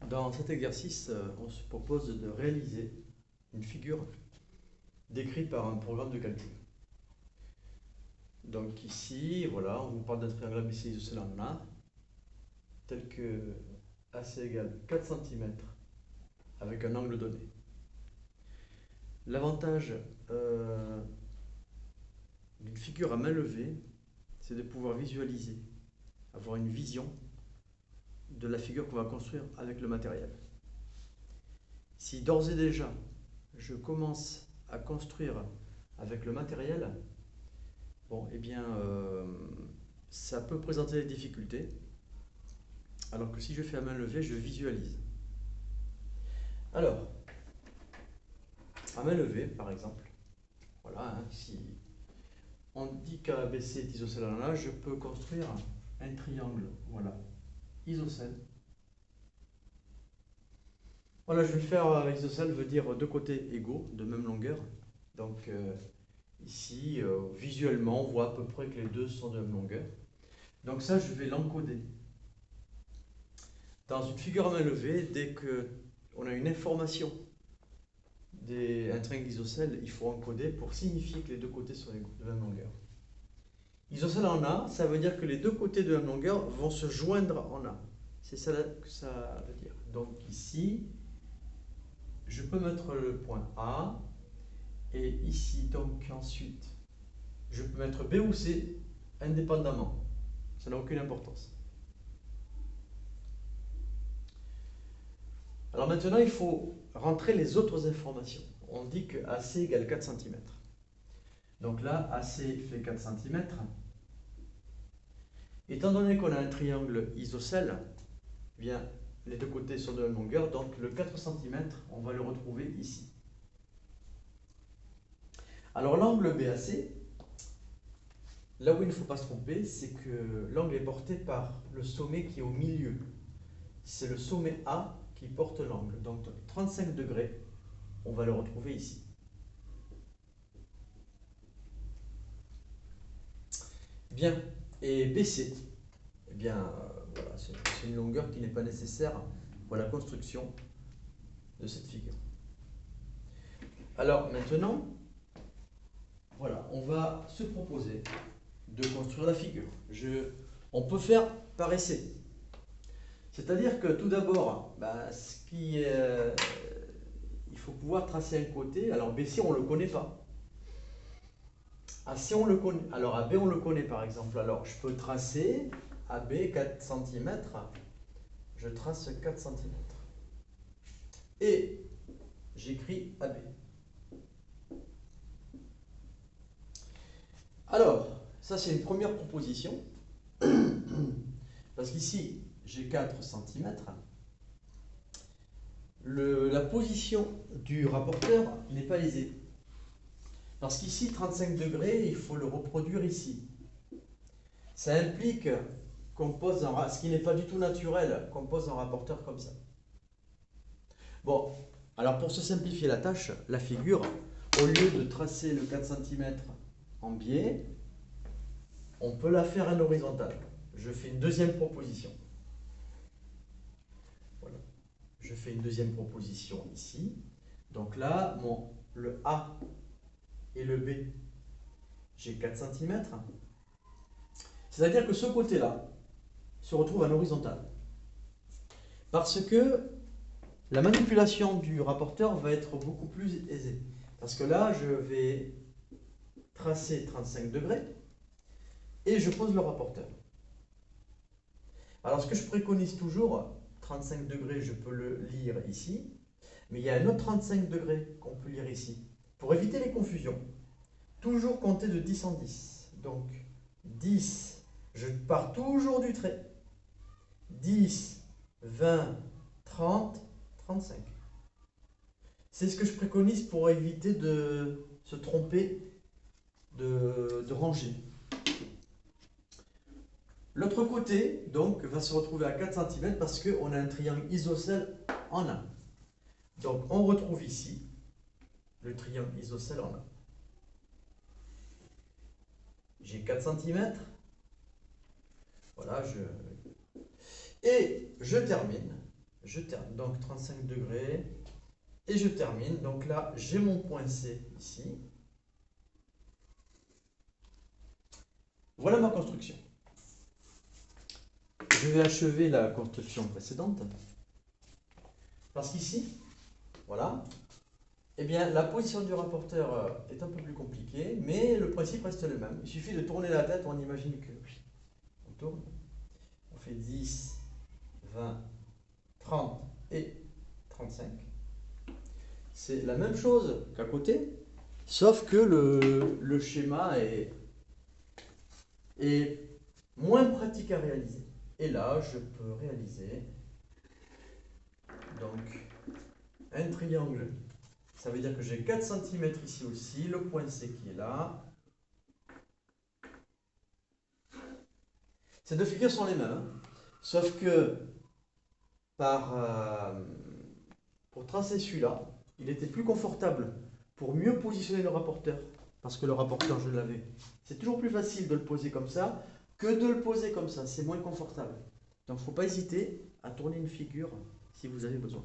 Dans cet exercice, on se propose de réaliser une figure décrite par un programme de calcul. Donc ici, voilà, on vous parle d'un triangle ABC isocèle en A, tel que AC égale 4 cm avec un angle donné. L'avantage d'une figure à main levée, c'est de pouvoir visualiser, avoir une vision de la figure qu'on va construire avec le matériel. Si d'ores et déjà, je commence à construire avec le matériel, bon, eh bien, ça peut présenter des difficultés, alors que si je fais à main levée, je visualise. Alors, à main levée, par exemple, voilà, hein, si on dit qu'ABC est isocèle en A, je peux construire un triangle, voilà, isocèle. Voilà, je vais le faire, isocèle veut dire deux côtés égaux, de même longueur. Donc, ici, visuellement, on voit à peu près que les deux sont de même longueur. Donc ça, je vais l'encoder. Dans une figure à main levée, dès qu'on a une information d'un triangle isocèle, il faut encoder pour signifier que les deux côtés sont de même longueur. Isocèle en A, ça veut dire que les deux côtés de même longueur vont se joindre en A. C'est ça que ça veut dire. Donc ici, je peux mettre le point A, et ici, donc ensuite, je peux mettre B ou C indépendamment. Ça n'a aucune importance. Alors maintenant, il faut rentrer les autres informations. On dit que AC égale 4 cm. Donc là, AC fait 4 cm. Étant donné qu'on a un triangle isocèle, eh bien, les deux côtés sont de la même longueur, donc le 4 cm, on va le retrouver ici. Alors l'angle BAC, là où il ne faut pas se tromper, c'est que l'angle est porté par le sommet qui est au milieu. C'est le sommet A qui porte l'angle. Donc 35 degrés, on va le retrouver ici. Bien, et BC, eh bien, voilà, c'est une longueur qui n'est pas nécessaire pour la construction de cette figure. Alors maintenant, voilà, on va se proposer de construire la figure. On peut faire par essai. C'est-à-dire que tout d'abord, il faut pouvoir tracer un côté. Alors BC, on ne le connaît pas. AC, on le connaît. Alors AB, on le connaît par exemple. Alors je peux tracer AB 4 cm. Je trace 4 cm. Et j'écris AB. Alors, ça c'est une première proposition. Parce qu'ici, j'ai 4 cm. La position du rapporteur n'est pas lésée. Parce qu'ici, 35 degrés, il faut le reproduire ici. Ça implique qu'on pose ce qui n'est pas du tout naturel, qu'on pose un rapporteur comme ça. Bon, alors pour se simplifier la tâche, la figure, au lieu de tracer le 4 cm en biais, on peut la faire en horizontal. Je fais une deuxième proposition. Voilà. Je fais une deuxième proposition ici. Donc là, le A et le B, j'ai 4 cm. C'est-à-dire que ce côté-là se retrouve en horizontal. Parce que la manipulation du rapporteur va être beaucoup plus aisée. Parce que là, je vais tracer 35 degrés et je pose le rapporteur. Alors, ce que je préconise toujours, 35 degrés, je peux le lire ici, mais il y a un autre 35 degrés qu'on peut lire ici. Pour éviter les confusions, toujours compter de 10 en 10. Donc, 10, je pars toujours du trait. 10, 20, 30, 35. C'est ce que je préconise pour éviter de se tromper de rangée. L'autre côté, donc, va se retrouver à 4 cm parce qu'on a un triangle isocèle en A. Donc, on retrouve ici le triangle isocèle en A. J'ai 4 cm. Voilà, et je termine. je termine. Donc 35 degrés. Et je termine. Donc là, j'ai mon point C ici. Voilà ma construction. Je vais achever la construction précédente. Parce qu'ici, voilà, eh bien, la position du rapporteur est un peu plus compliquée, mais le principe reste le même. Il suffit de tourner la tête, on imagine que on tourne. On fait 10, 20, 30 et 35. C'est la même chose qu'à côté, sauf que le schéma est moins pratique à réaliser. Et là, je peux réaliser donc un triangle. Ça veut dire que j'ai 4 cm ici aussi, le point C qui est là. Ces deux figures sont les mêmes, hein. Sauf que pour tracer celui-là, il était plus confortable pour mieux positionner le rapporteur. Parce que le rapporteur, je l'avais. C'est toujours plus facile de le poser comme ça que de le poser comme ça. C'est moins confortable. Donc, il ne faut pas hésiter à tourner une figure si vous avez besoin.